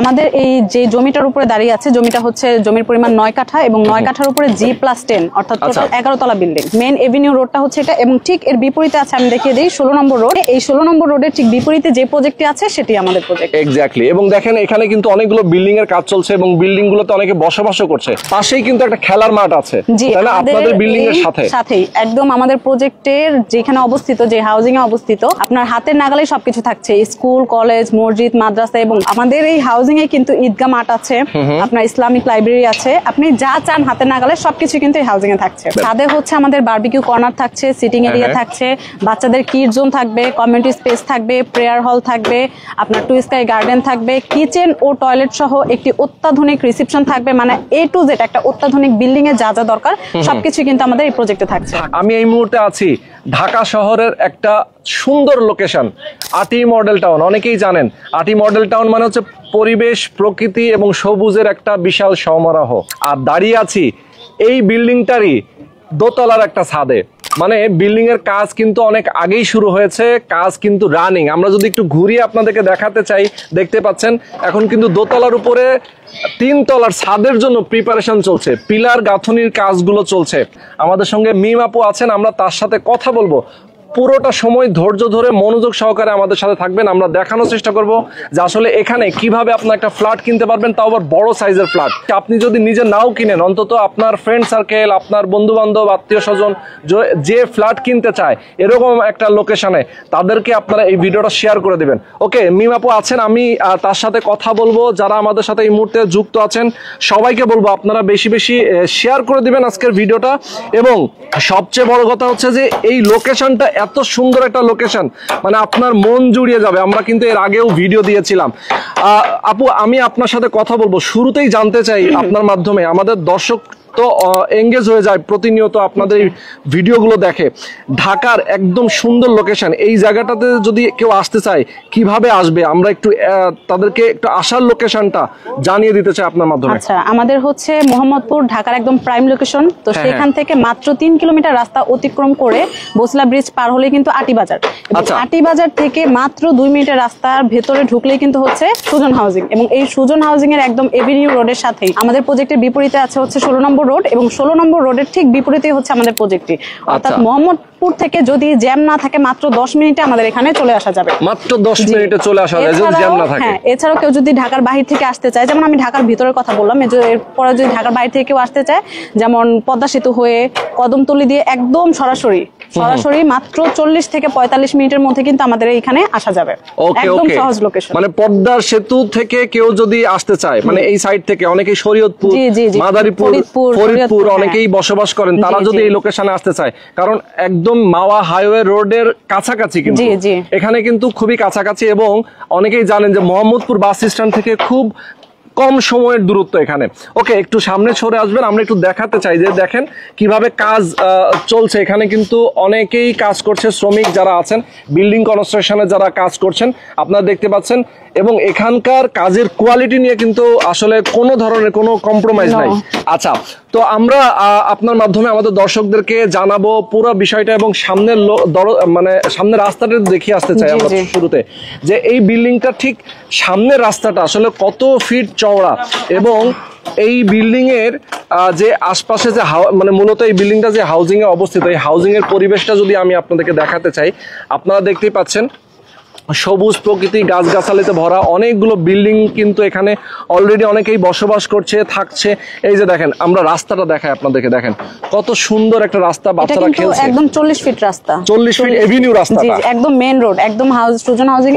আমাদের এই যে জমিটার উপরে দাঁড়িয়ে আছে, জমিটা হচ্ছে জমির পরিমাণ 9 কাঠা এবং 9 কাঠার উপরে G+10 অর্থাৎ টোটাল 11 তলা বিল্ডিং। মেইন এভিনিউ রোডটা হচ্ছে এটা এবং ঠিক এর বিপরীতে আছে, আমি দেখিয়ে দিই, 16 নম্বর রোড। এই 16 নম্বর রোডের ঠিক বিপরীতে যে প্রজেক্টটি আছে সেটি আমাদের প্রজেক্ট। এক্স্যাক্টলি। এবং দেখেন এখানে কিন্তু অনেকগুলো বিল্ডিং এর কাজ চলছে এবং বিল্ডিং গুলোতে অনেকে বসবাসও করছে। পাশেই কিন্তু একটা খেলার মাঠ আছে, তাই না? আপনাদের বিল্ডিং এর সাথেই একদম আমাদের প্রজেক্টের যেখানে অবস্থিত, যে হাউজিং এ অবস্থিত, আপনার হাতের নাগালে সবকিছু থাকছে, স্কুল, কলেজ, মসজিদ, মাদ্রাসা এবং আমাদের এই হাউজিং এ কিন্তু ঈদগাহ মাঠ আছে, আপনার ইসলামিক লাইব্রেরি আছে। আপনি যা চান হাতের নাগালে সবকিছু কিন্তু এই হাউজিং এ থাকছে। ছাদে হচ্ছে আমাদের বারবিকিউ কর্নার থাকছে, সিটিং এরিয়া থাকছে, বাচ্চাদের কিড জোন থাকবে, কমিউনিটি স্পেস থাকবে, প্রেয়ার হল থাকবে, আপনার টু স্কাই গার্ডেন থাকবে, কিচেন ও টয়লেট সহ একটি অত্যাধুনিক রিসেপশন থাকবে। মানে A to Z একটা অত্যাধুনিক বিল্ডিং এ যা যা দরকার সবকিছু কিন্তু আমাদের এই প্রজেক্টে থাকছে। আমি এই মুহূর্তে আছি ঢাকা শহরের একটা সুন্দর লোকেশন, আটি মডেল টাউন। অনেকেই জানেন আটি মডেল টাউন মানে হচ্ছে পরিবেশ, প্রকৃতি এবং সবুজের একটা বিশাল সমারোহ। আর দাঁড়িয়ে আছি এই বিল্ডিংটারই দোতলার একটা ছাদে। মানে বিল্ডিং এর কাজ কিন্তু অনেক আগেই শুরু হয়েছে, কাজ কিন্তু রানিং। আমরা যদি একটু ঘুরিয়ে আপনাদেরকে দেখাতে চাই, দেখতে পাচ্ছেন এখন কিন্তু দোতলার উপরে 3 তলার ছাদের জন্য প্রিপারেশন চলছে, পিলার গাঁথনির কাজগুলো চলছে। আমাদের সঙ্গে মিম আপু আছেন, আমরা তার সাথে কথা বলবো। পুরোটা সময় ধৈর্য ধরে মনোযোগ সহকারে আমাদের সাথে থাকবেন। আমরা দেখানোর চেষ্টা করব যে আসলে এখানে কিভাবে আপনার একটা ফ্ল্যাট কিনতে পারবেন, তাও আবার বড় সাইজের ফ্ল্যাট। আপনি যদি নিজে নাও কিনেন, অন্তত আপনার ফ্রেন্ড সার্কেল, আপনার বন্ধু বান্ধব, আত্মীয় স্বজন যে ফ্ল্যাট কিনতে চায় এরকম একটা লোকেশনে, তাদেরকে আপনারা এই ভিডিওটা শেয়ার করে দিবেন। ওকে, মিম আপু আছেন, আমি তার সাথে কথা বলবো। যারা আমাদের সাথে এই মুহূর্তে যুক্ত আছেন সবাইকে বলবো আপনারা বেশি বেশি শেয়ার করে দিবেন আজকের ভিডিওটা। এবং সবচেয়ে বড় কথা হচ্ছে যে এই লোকেশনটা এত সুন্দর একটা লোকেশন, মানে আপনার মন জুড়িয়ে যাবে। আমরা কিন্তু এর আগেও ভিডিও দিয়েছিলাম। আপু, আমি আপনার সাথে কথা বলবো, শুরুতেই জানতে চাই আপনার মাধ্যমে, আমাদের দর্শক তো এঙ্গেজ হয়ে যায় প্রতিনিয়ত আপনাদের এই ভিডিওগুলো দেখে। ঢাকার একদম সুন্দর লোকেশন, এই জায়গাটাতে যদি কেউ আসতে চায় কিভাবে আসবে, আমরা একটু তাদেরকে একটু আসার লোকেশনটা জানিয়ে দিতে চাই আপনার মাধ্যমে। আচ্ছা, আমাদের হচ্ছে মোহাম্মদপুর ঢাকার একদম প্রাইম লোকেশন। তো সেখান থেকে মাত্র 3 কিলোমিটার রাস্তা অতিক্রম করে বসলা ব্রিজ পার হলে কিন্তু আটি বাজার। আটি বাজার থেকে মাত্র 2 মিনিটের রাস্তার ভেতরে ঢুকলেই কিন্তু হচ্ছে সুজন হাউজিং। এবং এই সুজন হাউজিং এর একদম এভিনিউ রোডের সাথেই আমাদের প্রজেক্টের বিপরীতে আছে হচ্ছে 16 নম্বর রোড এবং 16 নম্বর রোডের ঠিক বিপরীতে হচ্ছে আমাদের প্রজেক্টটি। অর্থাৎ মোহাম্মদপুর থেকে যদি জ্যাম না থাকে মাত্র 10 মিনিটে আমাদের এখানে চলে আসা যাবে। মাত্র 10 মিনিটে চলে আসা যায় যদি জ্যাম না থাকে। হ্যাঁ, এছাড়াও কেউ যদি ঢাকার বাহির থেকে আসতে চায়, যেমন আমি ঢাকার ভিতরের কথা বললাম, এরপরে যদি ঢাকার বাহির থেকে কেউ আসতে চায়, যেমন পদ্মা সেতু হয়ে কদমতলী দিয়ে একদম সরাসরি মাত্র 40 থেকে 45 মিনিটের মধ্যে কিন্তু আমাদের এখানে আসা যাবে। একদম সহজ লোকেশন। মানে পদ্মা সেতু থেকে কেউ যদি আসতে চায়, মানে এই সাইড থেকে অনেকেই শরীয়তপুর, মাদারীপুর, ফরিদপুর অনেকেই বসবাস করেন, তারা যদি এই লোকেশনে আসতে চায়, কারণ একদম মাওয়া হাইওয়ে রোডের কাছাকাছি কিন্তু এখানে কিন্তু খুবই কাছাকাছি। এবং অনেকেই জানেন যে মোহাম্মদপুর বাস স্ট্যান্ড থেকে খুব কম সময়ের দূরত্ব এখানে। ওকে, একটু সামনে সরে আসবেন, আমরা একটু দেখাতে চাই যে দেখেন কিভাবে কাজ চলছে। এখানে কিন্তু অনেকেই কাজ করছে, শ্রমিক যারা আছেন, বিল্ডিং কনস্ট্রাকশনে যারা কাজ করছেন আপনারা দেখতে পাচ্ছেন। এবং এখানকার কাজের কোয়ালিটি নিয়ে কিন্তু আসলে কোনো ধরনের কোনো কম্প্রোমাইজ নাই। আচ্ছা, তো আমরা আপনার মাধ্যমে আমাদের দর্শকদেরকে জানাবো পুরো বিষয়টা এবং সামনের সামনের রাস্তাটা দেখিয়ে আসতে চাই আমরা শুরুতে, যে এই বিল্ডিংটা ঠিক সামনের রাস্তাটা আসলে কত ফিট চওড়া এবং এই বিল্ডিং এর যে আশপাশে যে মানে মূলত এই বিল্ডিংটা যে হাউজিং এ অবস্থিত, এই হাউজিং এর পরিবেশটা যদি আমি আপনাদেরকে দেখাতে চাই, আপনারা দেখতেই পাচ্ছেন সবুজ প্রকৃতি, গাছগাছালিতে ভরা অনেকগুলো বিল্ডিং কিন্তু এখানে অলরেডি অনেকেই বসবাস করছে, থাকছে। এই যে দেখেন, আমরা রাস্তাটা দেখাই আপনাদেরকে, দেখেন কত সুন্দর একটা রাস্তা, বাচ্চারা খেলছে। একদম 40 ফিট রাস্তা, 40 ফিট এভিনিউ রাস্তাটা, একদম মেইন রোড, একদম সুজন হাউজিং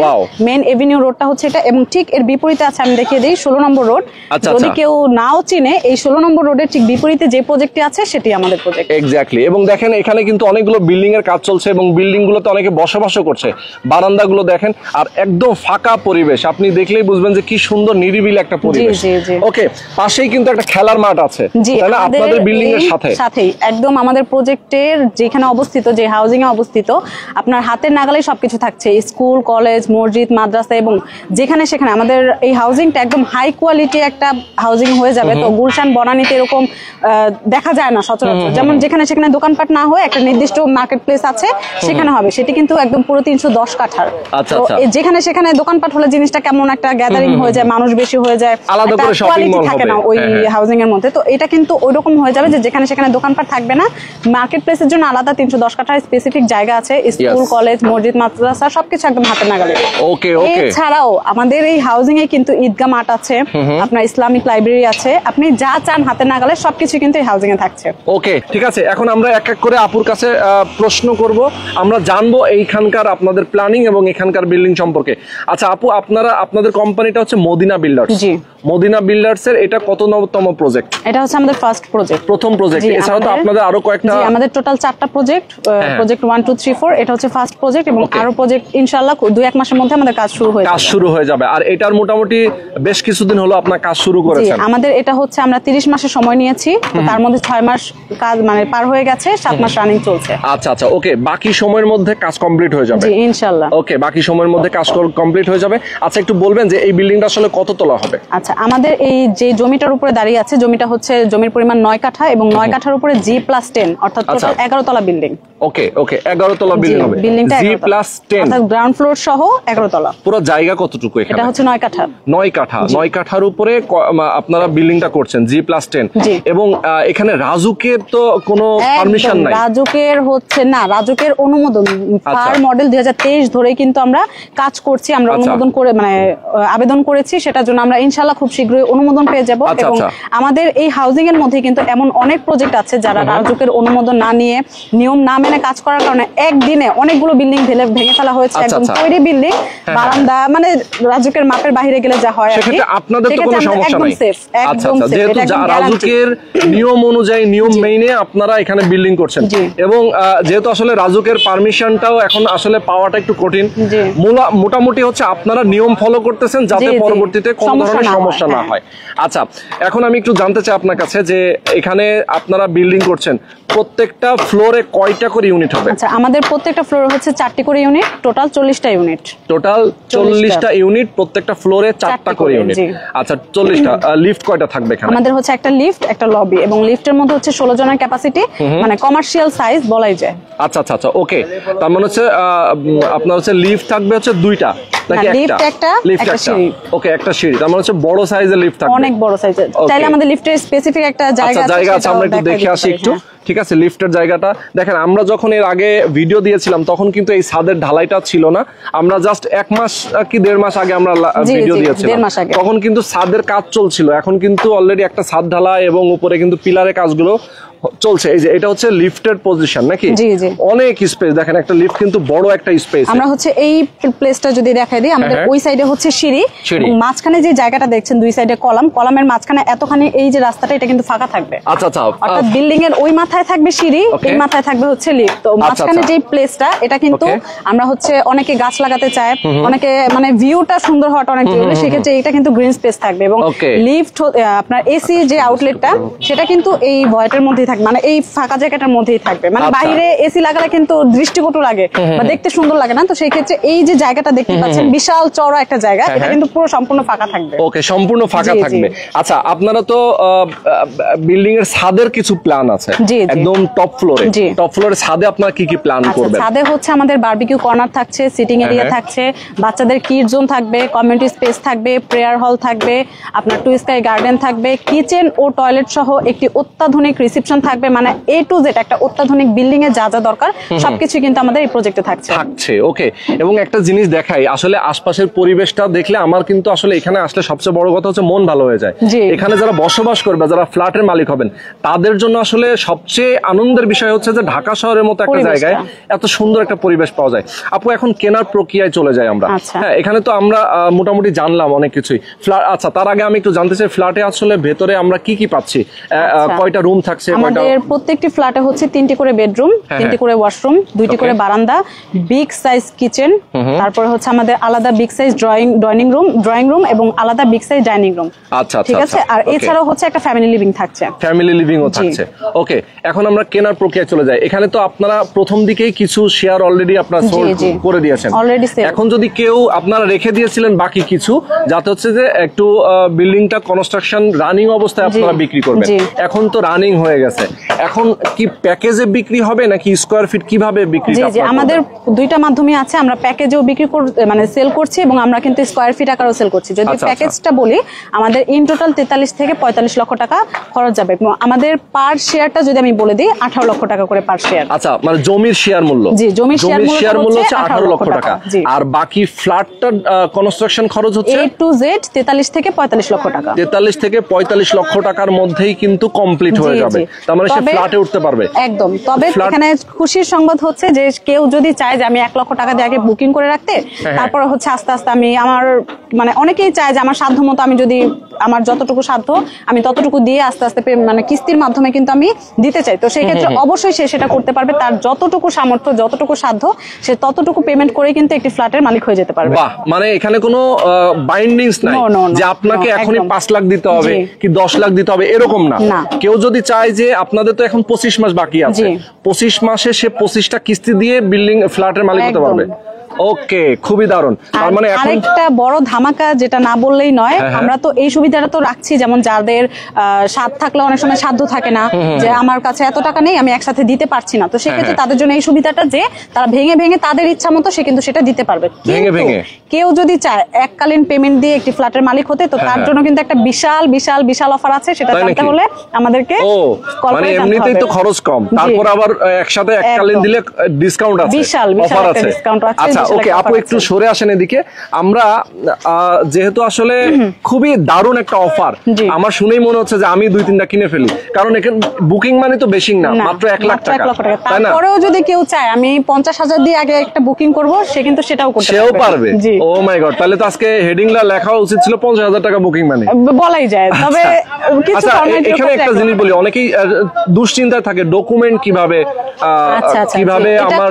মেইন এভিনিউ রোডটা হচ্ছে এটা। এবং ঠিক এর বিপরীতে আছে, আমি দেখিয়ে দিই, 16 নম্বর রোড। যদি কেউ নাও চিনে, এই 16 নম্বর রোডের ঠিক বিপরীতে যে প্রজেক্টটি আছে সেটি আমাদের প্রজেক্ট। এক্স্যাক্টলি। এবং দেখেন এখানে কিন্তু অনেকগুলো বিল্ডিং এর কাজ চলছে এবং বিল্ডিং গুলোতে অনেকে বসবাসও করছে। বারান্দাগুলো দেখেন, আর একদম ফাঁকা পরিবেশ, আপনি দেখলেই বুঝবেন যে কি সুন্দর নিরিবিলি একটা পরিবেশ। ওকে, পাশেই কিন্তু একটা খেলার মাঠ আছে, তাই না? আপনাদের বিল্ডিং এর সাথেই একদম আমাদের প্রজেক্টের যেখানে অবস্থিত, যে হাউজিং এ অবস্থিত, আপনার হাতের নাগালে সবকিছু থাকছে, স্কুল, কলেজ, মসজিদ, মাদ্রাসা এবং যেখানে সেখানে আমাদের এই হাউজিংটা একদম হাই কোয়ালিটি একটা হাউজিং হয়ে যাবে। তো গুলশান, বনানীতে এরকম দেখা যায় না সচরাচর। যেমন যেখানে সেখানে দোকানপাট না হয়ে একটা নির্দিষ্ট মার্কেট প্লেস আছে, সেখানে হবে। সেটি কিন্তু একদম পুরো 310 কাঠার। আচ্ছা, তো আচ্ছা। যেখানে সেখানে দোকানপাট হলে জিনিসটা কেমন একটা গ্যাদারিং হয়ে যায়, মানুষ বেশি হয়ে যায়, আলাদা একটা করে shopping quality mall থাকে হবে। না ওই হ্যাঁ, হ্যাঁ। হাউজিং এর মধ্যে। তো এটা কিন্তু ওইরকম হয়ে যাবে যে যেখানে সেখানে দোকানপাট থাকবে না, মার্কেট প্লেসের জন্য আলাদা 310 কাঠার স্পেসিফিক জায়গা আছে, স্কুল Yes. কলেজ মসজিদ মাদ্রাসা সবকিছু একদম হাতের নাগালে। ওকে ওকে। এছাড়াও আমাদের এই হাউজিং এ কিন্তু ঈদগাহ মাঠ আছে, আপনার ইসলামিক লাইব্রেরি আছে, আপনি যা চান হাতের নাগালে সবকিছু কিন্তু এই হাউজিং এ থাকছে। ওকে ঠিক আছে, এখন আমরা এক এক করে আপুর কাছে প্রশ্ন করব, আমরা জানবো এইখানকার আপনাদের প্ল্যানিং এবং এখানকার বিল্ডিং সম্পর্কে। আচ্ছা আপু, আপনাদের কোম্পানিটা হচ্ছে মদিনা বিল্ডার্স। জি। মদিনা বিল্ডার্স এর এটা কততম প্রজেক্ট? এটা হচ্ছে আমাদের ফার্স্ট প্রজেক্ট, প্রথম প্রজেক্ট। জি, এছাড়া তো আপনাদের আরো কয়েকটা। জি, আমাদের টোটাল 4টা প্রজেক্ট, প্রজেক্ট 1 2 3 4, এটা হচ্ছে ফার্স্ট প্রজেক্ট এবং Okay. আরো প্রজেক্ট ইনশাআল্লাহ 2-1 মাসের মধ্যে আমাদের কাজ শুরু হয়ে কাজ যাবে। শুরু হয়ে যাবে। আর এটার মোটামুটি বেশ কিছুদিন হলো আপনার কাজ শুরু জি, করেছেন। আমাদের এটা হচ্ছে আমরা 30 মাসের সময় নিয়েছি, তো তার মধ্যে 6 মাস কাজ মানে পার হয়ে গেছে, 7 মাস রানিং চলছে। আচ্ছা আচ্ছা ওকে, বাকি সময়ের মধ্যে কাজ কমপ্লিট হয়ে যাবে। জি ইনশাআল্লাহ। ওকে, বাকি সময়ের মধ্যে কাজ কমপ্লিট হয়ে যাবে। আচ্ছা একটু বলবেন যে এই বিল্ডিংটা আসলে কত তলা হবে? আচ্ছা, আমাদের এই যে জমিটার উপরে দাঁড়িয়ে আছে, জমিটা হচ্ছে জমির পরিমাণ 9 কাঠা এবং 9 কাঠার উপরে G+10 অর্থাৎ আচ্ছা। টোটাল 11 তলা বিল্ডিং। ওকে ওকে, 11 তলা বিল্ডিং হবে। বিল্ডিংটা G+10 অর্থাৎ গ্রাউন্ড ফ্লোর সহ 11 তলা। পুরো জায়গা কতটুকু এখানে? এটা হচ্ছে 9 কাঠা। 9 কাঠা। 9 কাঠার উপরে আপনারা বিল্ডিংটা করছেন G+10। জি। এবং এখানে রাজুকের তো কোনো পারমিশন একদম, নাই? রাজুকের হচ্ছে না, রাজুকের অনুমোদন ফার মডেল 2023 ধরেই কিন্তু আমরা কাজ করছি, আমরা আচ্ছা। অনুমোদন করে মানে আবেদন করেছি, সেটার জন্য আমরা ইনশাআল্লাহ খুব শীঘ্রই অনুমোদন পেয়ে যাব। আচ্ছা, এবং আচ্ছা। আমাদের এই হাউজিং এর মধ্যে কিন্তু এমন অনেক প্রজেক্ট আছে যারা রাজুকের অনুমোদন না নিয়ে, নিয়ম না মেনে কাজ করার কারণে একদিনে অনেকগুলো বিল্ডিং ভেঙে ফেলা হয়েছে। আচ্ছা, একদম আচ্ছা। তৈরি বিল্ডিং, বারান্দা মানে রাজুকের মাপের বাইরে গেলে যা হয় আর কি, সেক্ষেত্রে আপনাদের তো কোনো সেক্ষেত্রে আমরা সমস্যা একদম নাই। safe, আচ্ছা একদম আচ্ছা, safe, যেহেতু এটা একদম guarantee। রাজুকের নিয়ম অনুযায়ী নিয়ম মেনে আপনারা এখানে বিল্ডিং করছেন। জি। এবং যেহেতু আসলে রাজুকের পারমিশনটাও এখন আসলে পাওয়াটা একটু কঠিন, জি। মোটামুটি হচ্ছে আপনারা নিয়ম ফলো করতেছেন যাতে জি, জি। পরবর্তীতে কোনো সমস্যা ধরনের না হয়, সমস্যা না হ্যাঁ। হয়। আচ্ছা, এখন আমি একটু জানতে চাই আপনার কাছে যে এখানে আপনারা বিল্ডিং করছেন, প্রত্যেকটা ফ্লোরে কয়টা করে ইউনিট হবে? আচ্ছা, আমাদের প্রত্যেকটা ফ্লোরে হচ্ছে 4টি করে ইউনিট, টোটাল 40টা ইউনিট। টোটাল 40টা ইউনিট, প্রত্যেকটা ফ্লোরে 4টা করে ইউনিট। জি। আচ্ছা 40টা। লিফট কয়টা থাকবে এখানে? আমাদের হচ্ছে একটা লিফট, একটা লবি এবং লিফটের মধ্যে হচ্ছে 16 জনের ক্যাপাসিটি, মানে কমার্শিয়াল সাইজ বলাই যায়। আচ্ছা আচ্ছা আচ্ছা ওকে, তার মানে হচ্ছে আপনার হচ্ছে লিফট থাকবে হচ্ছে 2টা নাকি না, একটা? লিফট একটা, লিফট একটা একটা। সিঁড়ি। ওকে, একটা সিঁড়ি, তার মানে হচ্ছে বড় সাইজের লিফট থাকবে। অনেক বড় সাইজের। চাইলে আমাদের লিফটের স্পেসিফিক একটা জায়গা আচ্ছা, আছে, জায়গা আছে, সেটাও আমরা একটু দেখাই দেখে দিতে আসি পারি, একটু। হ্যাঁ। ঠিক আছে, লিফটের জায়গাটা দেখেন। আমরা যখন এর আগে ভিডিও দিয়েছিলাম তখন কিন্তু এই ছাদের ঢালাইটা ছিল না। আমরা জাস্ট 1 মাস কি 1.5 মাস আগে আমরা জি, ভিডিও জি, দিয়েছিলাম, 1.5 মাস আগে। তখন কিন্তু ছাদের কাজ চলছিল। এখন কিন্তু অলরেডি একটা ছাদ ঢালাই এবং উপরে কিন্তু পিলারের কাজগুলো চলছে। এই যে এটা হচ্ছে লিফটের পজিশন নাকি? জি, জি। অনেক স্পেস, দেখেন একটা লিফট কিন্তু বড় একটা স্পেস। আমরা হচ্ছে এই প্লেসটা যদি দেখাই দিই, আমাদের হ্যাঁ। ওই সাইডে হচ্ছে সিঁড়ি এবং মাঝখানে যে জায়গাটা দেখছেন দুই সাইডে কলামের মাঝখানে এতখানি এই যে রাস্তাটা, এটা কিন্তু ফাঁকা থাকবে। আচ্ছা আচ্ছা, অর্থাৎ বিল্ডিং এর ওই মাথায় থাকবে সিঁড়ি, Okay. এই মাথায় থাকবে হচ্ছে লিফট। তো মাঝখানে আচ্ছা। যে প্লেসটা, এটা কিন্তু Okay. আমরা হচ্ছে অনেকে গাছ লাগাতে চায়, অনেকে মানে ভিউটা সুন্দর হওয়াটা অনেক জরুরি, সেক্ষেত্রে এটা কিন্তু গ্রিন স্পেস থাকবে এবং Okay. লিফট আপনার এসি যে আউটলেটটা, সেটা কিন্তু এই ভয়েটের মধ্যেই থাকবে, মানে এই ফাঁকা জায়গাটার মধ্যেই থাকবে। মানে আচ্ছা। বাইরে এসি লাগালে কিন্তু দৃষ্টিকটু লাগে বা দেখতে সুন্দর লাগে না, তো সেই ক্ষেত্রে এই যে জায়গাটা দেখতে পাচ্ছেন বিশাল চওড়া একটা জায়গা, এটা কিন্তু পুরো সম্পূর্ণ ফাঁকা থাকবে। ওকে, সম্পূর্ণ ফাঁকা জি, জি। থাকবে। আচ্ছা, আপনারা তো বিল্ডিং এর ছাদের কিছু প্ল্যান আছে, জি, জি। একদম টপ ফ্লোরে। জি। টপ ফ্লোরের ছাদে আপনারা কি কি প্ল্যান আচ্ছা, করবেন? ছাদে হচ্ছে আমাদের বারবিকিউ কর্নার থাকছে, সিটিং এরিয়া হ্যাঁ। থাকছে, বাচ্চাদের কিড জোন থাকবে, কমিউনিটি স্পেস থাকবে, প্রেয়ার হল থাকবে, আপনার টু স্কাই গার্ডেন থাকবে, কিচেন ও টয়লেট সহ একটি অত্যাধুনিক রিসেপশন থাকবে। মানে A to Z একটা অত্যাধুনিক বিল্ডিং এ যা যা দরকার সবকিছু কিন্তু আমাদের এই প্রজেক্টে থাকছে। ওকে, এবং একটা জিনিস দেখাই, আসলে আশপাশের পরিবেশটা দেখলে আমার কিন্তু আসলে এখানে আসলে সবচেয়ে বড় কথা হচ্ছে মন ভালো হয়ে যায়। জি। এখানে যারা বসবাস করবে, যারা ফ্ল্যাটের মালিক হবেন, তাদের জন্য আসলে সবচেয়ে আনন্দের বিষয় হচ্ছে যে ঢাকা শহরের মতো একটা পরিবেশটা। জায়গায় এত সুন্দর একটা পরিবেশ পাওয়া যায়। আপু, এখন কেনার প্রক্রিয়ায় চলে যাই আমরা। আচ্ছা। হ্যাঁ, এখানে তো আমরা মোটামুটি জানলাম অনেক কিছুই। আচ্ছা, তার আগে আমি একটু জানতে চাই ফ্ল্যাটে আসলে ভেতরে আমরা কি কি পাচ্ছি, কয়টা রুম থাকছে? আমাদের প্রত্যেকটি ফ্ল্যাটে হচ্ছে 3টি করে বেডরুম, 3টি করে ওয়াশরুম, 2টি করে বারান্দা, বিগ সাইজ কিচেন, তারপরে হচ্ছে আমাদের আলাদা বিগ সাইজ ড্রয়িং রুম এবং আলাদা বিগ সাইজ ডাইনিং রুম। আচ্ছা, ঠিক আছে। আর এছাড়াও হচ্ছে একটা ফ্যামিলি লিভিং থাকছে। ফ্যামিলি লিভিংও থাকছে। ওকে, এখন আমরা কেনার প্রক্রিয়ায় চলে যাই। এখানে তো আপনারা প্রথম দিকেই কিছু শেয়ার অলরেডি আপনারা সোল্ড করে দিয়েছেন, এখন যদি কেউ আপনারা রেখে দিয়েছিলেন বাকি কিছু, যাতে হচ্ছে যে একটু বিল্ডিংটা কনস্ট্রাকশন রানিং অবস্থায় আপনারা বিক্রি করবেন, এখন তো রানিং হয়ে গেছে, এখন কি প্যাকেজে বিক্রি হবে নাকি স্কয়ার ফিট কিভাবে বিক্রি? আমাদের দুইটা মাধ্যমে আছে, আমরা প্যাকেজেও বিক্রি মানে সেল করছি এবং আমরা কিন্তু স্কয়ার ফিট আকারেও সেল করছি। যদি প্যাকেজটা বলি, আমাদের ইন টোটাল 43 থেকে 45 লক্ষ টাকা খরচ যাবে। আমাদের পার শেয়ারটা যদি আমি বলে দিই 18 লক্ষ টাকা করে পার শেয়ার। আচ্ছা, মানে জমির শেয়ার মূল্য? জি, জমির শেয়ার মূল্য হচ্ছে 18 লক্ষ টাকা। আর বাকি ফ্ল্যাটটার কনস্ট্রাকশন খরচ হচ্ছে A to Z 43 থেকে 45 লক্ষ টাকা। 43 থেকে 45 লক্ষ টাকার মধ্যেই কিন্তু কমপ্লিট হয়ে যাবে, তার মানে সে ফ্ল্যাটে উঠতে পারবে একদম। তবে এখানে খুশির সংবাদ হচ্ছে যে কেউ যদি চায় যে আমি 1 লক্ষ টাকা দিয়ে আগে বুকিং করে রাখতে, তারপরে হচ্ছে আস্তে আস্তে আমি আমার মানে অনেকেই চায় যে আমার সাধ্য মতো আমি যদি আমার যতটুকু সাধ্য আমি ততটুকু দিয়ে আস্তে আস্তে মানে কিস্তির মাধ্যমে কিন্তু আমি দিতে চাই, তো সেই ক্ষেত্রে অবশ্যই সে সেটা করতে পারবে। তার যতটুকু সামর্থ্য যতটুকু সাধ্য সে ততটুকু পেমেন্ট করে কিন্তু একটি ফ্ল্যাটের মালিক হয়ে যেতে পারবে। বাহ, মানে এখানে কোনো বাইন্ডিংস নাই যে আপনাকে এখনই 5 লাখ দিতে হবে কি 10 লাখ দিতে হবে, এরকম না। কেউ যদি চায় যে আপনাদের তো এখন 25 মাস বাকি আছে, 25 মাসে সে 25টা কিস্তি দিয়ে বিল্ডিং ফ্ল্যাটের মালিক হতে পারবে। ওকে, খুবই দারুণ। তার মানে এখন আরেকটা বড় ধামাকা যেটা না বললেই নয়, আমরা তো এই সুবিধাটা তো রাখছি, যেমন যাদের সাধ্য থাকলে অনেক সময় সাধ্য থাকে না, যে আমার কাছে এত টাকা নেই আমি একসাথে দিতে পারছি না, তো সেক্ষেত্রে তাদের জন্য এই সুবিধাটা যে তারা ভেঙে ভেঙে তাদের ইচ্ছা মতো সে কিন্তু সেটা দিতে পারবে। কেউ যদি চায় এককালীন পেমেন্ট দিয়ে একটি ফ্ল্যাটের মালিক হতে, তো তার জন্য কিন্তু একটা বিশাল বিশাল বিশাল অফার আছে, সেটা জানতে হলে আমাদেরকে মানে এমনিতেই তো খরচ কম, তারপর আবার একসাথে এককালীন দিলে ডিসকাউন্ট আছে, বিশাল বিশাল একটা ডিসকাউন্ট আছে। আচ্ছা, ওকে আপু একটু সরে আসেন এদিকে। আমরা যেহেতু আসলে খুবই দারুণ একটা অফার, আমার শুনেই মনে হচ্ছে যে আমি 2-3টা কিনে ফেলি, কারণ এখানে বুকিং মানে তো বেশি না, মাত্র 1 লাখ টাকা। তারপরেও যদি কেউ চায় আমি 50,000 দিয়ে আগে একটা বুকিং করব, সে কিন্তু সেটাও করতে পারবে। ও মাই গড, তাহলে তো আজকে হেডিংটা লেখা উচিত ছিল 50,000 টাকা বুকিং মানে, বলাই যায়। তবে কিছু এখানে একটা জিনিস বলি, অনেকেই দুশ্চিন্তায় থাকে ডকুমেন্ট কিভাবে কিভাবে আমার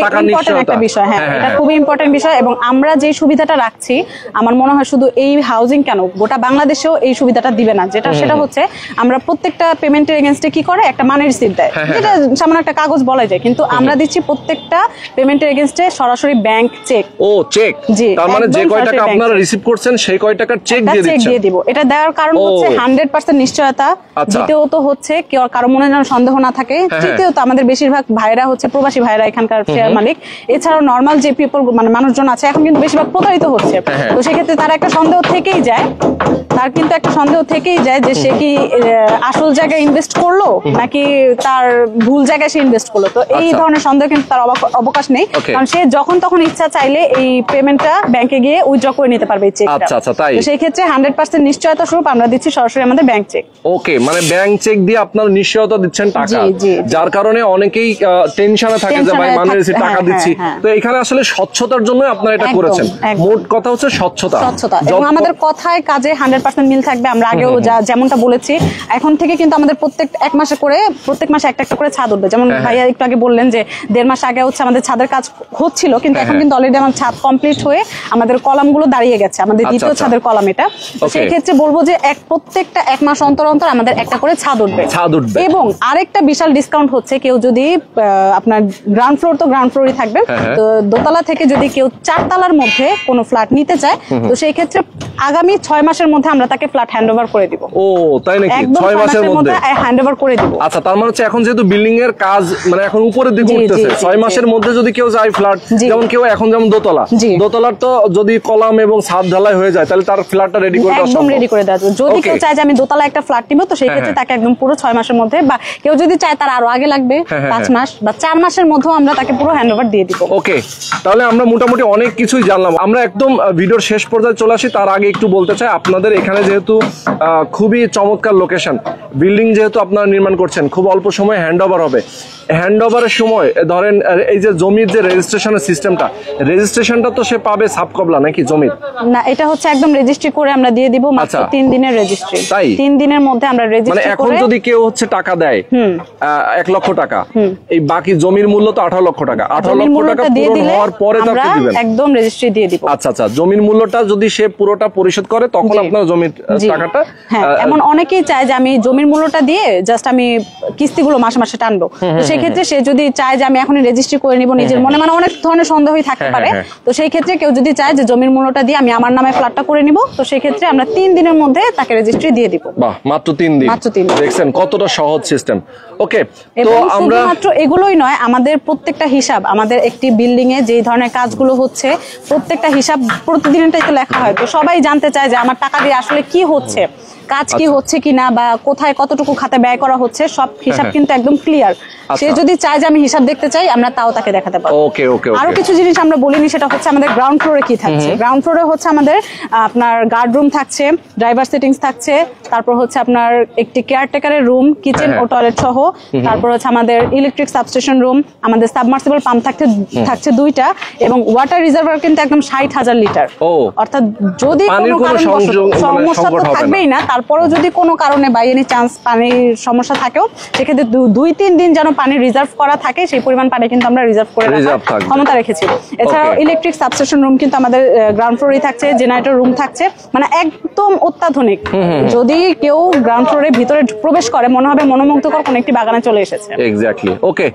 টাকা নিশ্চয়তা একটা বিষয়। হ্যাঁ, এটা খুবই ইম্পর্টেন্ট বিষয়, এবং আমরা যে সুবিধাটা রাখছি আমার মনে হয় শুধু এই হাউজিং কেন গোটা বাংলাদেশেও এই সুবিধাটা দিবে না, সেটা হচ্ছে আমরা প্রত্যেকটা পেমেন্টের এগেইনস্টে কি করে একটা মানি রিসিপ্ট দেয়, যেটা সামান্য একটা কাগজ বলা যায়, কিন্তু আমরা দিচ্ছি প্রত্যেকটা পেমেন্টের এগেইনস্টে সরাসরি ব্যাংক চেক। ও চেক, তার মানে যে কয় টাকা আপনারা রিসিভ করছেন সেই কয় টাকার চেক দিয়ে দিব। এটা দেওয়ার কারণ হচ্ছে 100% নিশ্চয়তা, দ্বিতীয়ত হচ্ছে কারো মনে যেন সন্দেহ না থাকে, তৃতীয়ত আমাদের বেশিরভাগ ভাইরা হচ্ছে প্রবাসী ভাইরা এখানকার শেয়ার মালিক, এছাড়াও নর্মাল যে পিপল মানে মানুষজন আছে এখন কিন্তু বেশিরভাগ প্রতারিত হচ্ছে, তো সেক্ষেত্রে তার একটা সন্দেহ থেকেই যায়, যে সে কি আসল জায়গায় ইনভেস্ট করলো নাকি তার ভুল জায়গায় সে ইনভেস্ট করলো, তো এই ধরনের সন্দেহ কিন্তু তার অবকাশ নেই, কারণ সে যখন তখন ইচ্ছা চাইলে এই পেমেন্টটা ব্যাংকে গিয়ে উইথড্র করে নিতে পারবে এই চেকটা। তো সেই ক্ষেত্রে 100% নিশ্চয়তা স্বরূপ আমরা দিচ্ছি সরাসরি আমাদের ব্যাংক চেক। ওকে, মানে ব্যাংক চেক দিয়ে আপনারা নিশ্চয়তা দিচ্ছেন টাকা, যার কারণে অনেকেই টেনশনে থাকে যে ভাই মানে টাকা দিচ্ছি, তো এখানে আসলে স্বচ্ছতার জন্য আপনারা এটা করেছেন। মোট কথা হচ্ছে স্বচ্ছতা, এবং আমাদের কথায় কাজে 100% মিল থাকবে। আমরা আগেও যেমনটা বলেছি, এখন থেকে কিন্তু আমাদের প্রত্যেক মাসে একটা একটা করে ছাদ উঠবে, যেমন ভাইয়া একটু আগে বললেন যে 1.5 মাস আগে হচ্ছে আমাদের ছাদের কাজ হচ্ছিল, কিন্তু এখন কিন্তু অলরেডি আমার ছাদ কমপ্লিট হয়ে আমাদের কলামগুলো দাঁড়িয়ে গেছে, আমাদের দ্বিতীয় ছাদের কলাম এটা। সেই ক্ষেত্রে বলবো যে প্রত্যেকটা 1 মাস অন্তর অন্তর আমাদের একটা করে ছাদ উঠবে। এবং আরেকটা বিশাল ডিসকাউন্ট হচ্ছে, কেউ যদি আপনার গ্রাউন্ড ফ্লোর তো গ্রাউন্ড ফ্লোরই থাকবে, তো দোতলা থেকে যদি কেউ 4 তলার মধ্যে কোনো ফ্ল্যাট নিতে চায়, তো সেই ক্ষেত্রে আগামী 6 মাসের মধ্যে আমরা তাকে ফ্ল্যাট হ্যান্ডওভার করে দিব। ও তাই নাকি? 6 মাসের মধ্যে হ্যান্ডওভার করে দিব। আচ্ছা, তার মানে হচ্ছে এখন যেহেতু বিল্ডিং এর কাজ মানে এখন উপরের দিকে উঠতেছে, 6 মাসের মধ্যে যদি কেউ যায় ফ্ল্যাট, যেমন কেউ এখন যেমন দোতলার তো যদি কলাম এবং ছাদ ঢালাই হয়ে যায়, তাহলে তার ফ্ল্যাটটা রেডি করে দেওয়া সম্ভব, একদম রেডি করে দেওয়া যাবে। যদি কেউ চায় যে আমি দোতলা একটা ফ্ল্যাট নিব, তো সেই ক্ষেত্রে তাকে একদম পুরো 6 মাসের মধ্যে, বা কেউ যদি চায় তার আরো আগে লাগবে 5 মাস বা 4 মাসের মধ্যেও আমরা তাকে পুরো হ্যান্ডওভার দিয়ে দিব। ওকে, তাহলে আমরা মোটামুটি অনেক কিছুই জানলাম। আমরা একদম ভিডিওর শেষ পর্যায়ে চলে আসি, তার আগে একটু বলতে চাই আপনাদের এখানে যেহেতু খুবই চমৎকার লোকেশন, বিল্ডিং যেহেতু আপনারা নির্মাণ করছেন, খুব অল্প সময় হ্যান্ডওভার হবে। হ্যান্ডওভারের সময় ধরেন এই যে জমির যে রেজিস্ট্রেশনের সিস্টেমটা, রেজিস্ট্রেশনটা তো সে পাবে সাবকবলা নাকি জমির? না, এটা হচ্ছে একদম রেজিস্ট্রি করে আমরা দিয়ে দিব, মাত্র 3 দিনের রেজিস্ট্রি। তাই 3 দিনের মধ্যে আমরা রেজিস্ট্রি করে, এখন যদি কেউ হচ্ছে টাকা দেয় 1 লক্ষ টাকা, এই বাকি জমির মূল্য তো 18 লক্ষ টাকা, 18 লক্ষ টাকা পূরণ হওয়ার পরে তাকে দিবেন, একদম রেজিস্ট্রি দিয়ে দিব। আচ্ছা, জমির মূল্যটা যদি সে পুরোটা পরিশোধ করে, তখন আপনারা জমির জি। টাকাটা হ্যাঁ, এমন অনেকেই চায় যে আমি জমির মূল্যটা দিয়ে জাস্ট আমি কিস্তিগুলো মাসে মাসে টানবো। তো সেই ক্ষেত্রে সে যদি চায় যে আমি এখনই রেজিস্ট্রি করে নিব নিজের মনে, মানে অনেক ধরনের সন্দেহই থাকতে পারে। তো সেই ক্ষেত্রে কেউ যদি চায় যে জমির মূল্যটা দিয়ে আমি আমার নামে ফ্ল্যাটটা করে নিব, তো সেই ক্ষেত্রে আমরা 3 দিনের মধ্যে তাকে রেজিস্ট্রি দিয়ে দিব। বাহ, মাত্র 3 দিন। মাত্র 3 দিন। দেখছেন কতটা সহজ সিস্টেম। ওকে, তো এবং আমরা শুধুমাত্র এগুলোই নয়, আমাদের প্রত্যেকটা হিসাব, আমাদের একটি বিল্ডিং এ যে ধরনের কাজগুলো হচ্ছে প্রত্যেকটা হিসাব প্রতিদিনটাই তো লেখা হয়। তো সবাই জানতে চায় যে আমার টাকা দিয়ে আসলে কি হচ্ছে, কাজ কি হচ্ছে কিনা, বা কোথায় কতটুকু খাতে ব্যয় করা হচ্ছে, সব হিসাব কিন্তু একদম ক্লিয়ার। সে যদি চায় যে আমি হিসাব দেখতে চাই, আমরা তাও তাকে দেখাতে পারবো। ওকে ওকে। আরো কিছু জিনিস আমরা বলিনি, সেটা হচ্ছে আমাদের গ্রাউন্ড ফ্লোরে কি থাকছে। গ্রাউন্ড ফ্লোরে হচ্ছে আমাদের আপনার গার্ড রুম থাকছে, ড্রাইভার সেটিংস থাকছে, তারপর হচ্ছে আপনার একটি কেয়ারটেকারের রুম, কিচেন ও টয়লেট সহ, তারপর হচ্ছে আমাদের ইলেকট্রিক সাবস্টেশন রুম, আমাদের সাবমার্সিবল পাম্প থাকছে 2টা, এবং ওয়াটার রিজার্ভার কিন্তু একদম 60,000 লিটার। অর্থাৎ যদি কোনো সমস্যা তো থাকবেই না, তারপরেও যদি কোনো কারণে বাই এনি চান্স পানির সমস্যা থাকেও, সেক্ষেত্রে 2-3 দিন যেন পানি রিজার্ভ করা থাকে, সেই পরিমাণ পানি কিন্তু আমরা রিজার্ভ করে ক্ষমতা রেখেছি। এছাড়াও ইলেকট্রিক সাবস্টেশন রুম কিন্তু আমাদের গ্রাউন্ড ফ্লোরেই থাকছে, জেনারেটর রুম থাকছে, মানে একদম অত্যাধুনিক। যদি কেউ গ্রাউন্ড ফ্লোরের ভিতরে প্রবেশ করে, মনে হবে মনোমুগ্ধকর কোন একটি বাগানে চলে এসেছে। এক্স্যাক্টলি। ওকে,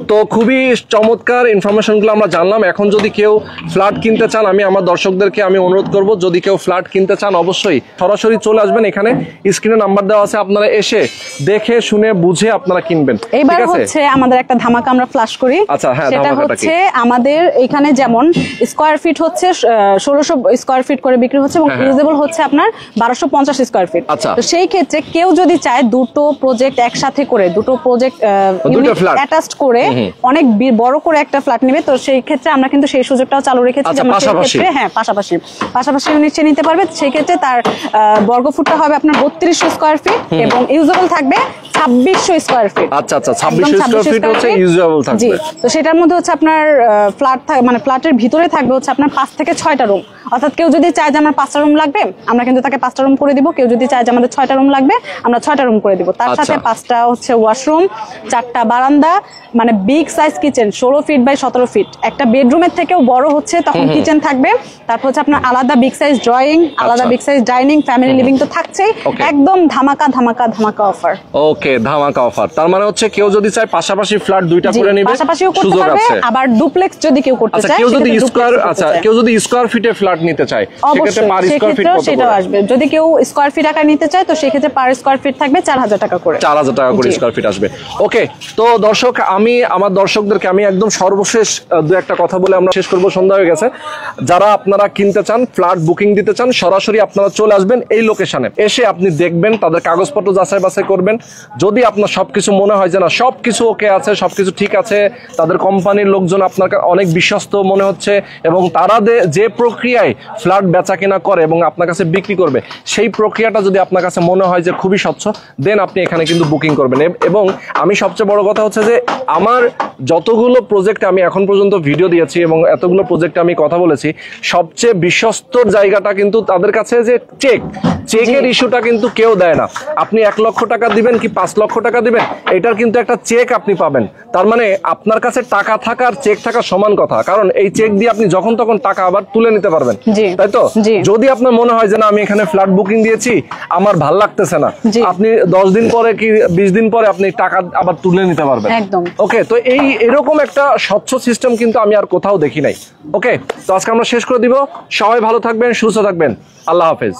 তো খুবই চমৎকার ইনফরমেশনগুলো আমরা জানলাম। এখন যদি কেউ ফ্ল্যাট কিনতে চান, আমি আমার দর্শকদেরকে আমি অনুরোধ করব, যদি কেউ ফ্ল্যাট কিনতে চান অবশ্যই সরাসরি চলে আসবেন। এখানে স্ক্রিনে নাম্বার দেওয়া আছে, আপনারা এসে দেখে শুনে বুঝে আপনারা কিনবেন। এইবার হচ্ছে আমাদের একটা ধামাকা আমরা ফ্ল্যাশ করি। আচ্ছা, হ্যাঁ, সেটা হচ্ছে আমাদের এখানে যেমন স্কয়ার ফিট হচ্ছে 1600 স্কয়ার ফিট করে বিক্রি হচ্ছে, এবং ইউজেবল হচ্ছে আপনার 1250 স্কয়ার ফিট। তো সেই ক্ষেত্রে কেউ যদি চায় দুটো প্রজেক্ট একসাথে করে, দুটো প্রজেক্ট অ্যাটাচড করে অনেক বড় করে একটা ফ্ল্যাট নেবে, তো সেই ক্ষেত্রে আমরা কিন্তু সেই সুযোগটাও চালু রেখেছি। যেমন সেই ক্ষেত্রে পাশাপাশি নিচে নিতে পারবে। সেই ক্ষেত্রে তার বর্গফুটটা হবে আপনার 3200 স্কয়ার ফিট, এবং ইউজেবল থাকবে 2600 স্কয়ার ফিট। আচ্ছা, 2600 স্কয়ার ফিট হচ্ছে ইউজেবল থাকবে। জি, তো সেটার মধ্যে হচ্ছে আপনার মানে ফ্ল্যাটের ভিতরে থাকবে হচ্ছে আপনার 5 থেকে 6টা রুম। অর্থাৎ কেউ যদি চায় যে আমার 5টা রুম লাগবে, আমরা কিন্তু তাকে 5টা রুম করে দিব। কেউ যদি চায় যে আমাদের 6টা রুম লাগবে, আমরা 6টা রুম করে দিব। তার সাথে 5টা হচ্ছে ওয়াশরুম, 4টা বারান্দা, মানে big size kitchen 16 feet by 17 feet. একটা বেডরুমের থেকেও বড় হচ্ছে তখন কিচেন থাকবে। তারপর হচ্ছে আপনার আলাদা বিগ সাইজ ড্রয়িং, আলাদা big size dining, family living তো থাকছেই। একদম ধামাকা ধামাকা ধামাকা অফার। ওকে, ধামাকা অফার। তার মানে হচ্ছে কেউ যদি চায় পাশাপাশি ফ্ল্যাট 2টা করে নেবে, পাশাপাশিও করতে পারবে। আবার ডুপ্লেক্স যদি কেউ করতে চায়, কেউ যদি স্কয়ার ফিটে ফ্ল্যাট নিতে চায়, সেক্ষেত্রে পার স্কয়ার ফিট কত সেটাও আসবে। যদি কেউ স্কয়ার ফিট আকারে নিতে চায়, তো সেক্ষেত্রে পার স্কয়ার ফিট থাকবে 4000 টাকা করে। 4000 টাকা করে স্কয়ার ফিট আসবে। ওকে, তো দর্শক, আমি আমার দর্শকদেরকে আমি একদম সর্বশেষ দু একটা কথা বলে আমরা শেষ করব, সন্ধ্যা হয়ে গেছে। যারা আপনারা কিনতে চান, ফ্ল্যাট বুকিং দিতে চান, সরাসরি আপনারা চলে আসবেন এই লোকেশনে। এসে আপনি দেখবেন, তাদের কাগজপত্র যাচাই বাছাই করবেন। যদি আপনার সবকিছু মনে হয় যে না সবকিছু ওকে আছে, সবকিছু ঠিক আছে, তাদের কোম্পানির লোকজন আপনার অনেক বিশ্বস্ত মনে হচ্ছে, এবং তারা যে প্রক্রিয়ায় ফ্ল্যাট বেচা কেনা করে এবং আপনার কাছে বিক্রি করবে, সেই প্রক্রিয়াটা যদি আপনার কাছে মনে হয় যে খুবই স্বচ্ছ, দেন আপনি এখানে কিন্তু বুকিং করবেন। এবং আমি সবচেয়ে বড় কথা হচ্ছে যে আমার যতগুলো প্রজেক্ট আমি এখন পর্যন্ত ভিডিও দিয়েছি এবং এতগুলো প্রজেক্টে আমি কথা বলেছি, সবচেয়ে বিশ্বস্ত জায়গাটা কিন্তু তাদের কাছে যে চেকের ইস্যুটা কিন্তু কেউ দেয় না। আপনি 1 লক্ষ টাকা দিবেন কি 5 লক্ষ টাকা দিবেন, এটার কিন্তু একটা চেক আপনি পাবেন। তার মানে আপনার কাছে টাকা থাকার চেক থাকা সমান কথা, কারণ এই চেক দিয়ে আপনি যখন তখন টাকা আবার তুলে নিতে পারবেন, তাই তো? যদি আপনার মনে হয় যে না আমি এখানে ফ্ল্যাট বুকিং দিয়েছি, আমার ভাল লাগতেছে না, আপনি 10 দিন পরে কি 20 দিন পরে আপনি টাকা আবার তুলে নিতে পারবেন। ওকে, তো এরকম একটা স্বচ্ছ সিস্টেম কিন্তু আমি আর কোথাও দেখি নাই। ওকে, তো আজকে আমরা শেষ করে দিব। সবাই ভালো থাকবেন, সুস্থ থাকবেন। আল্লাহ হাফেজ।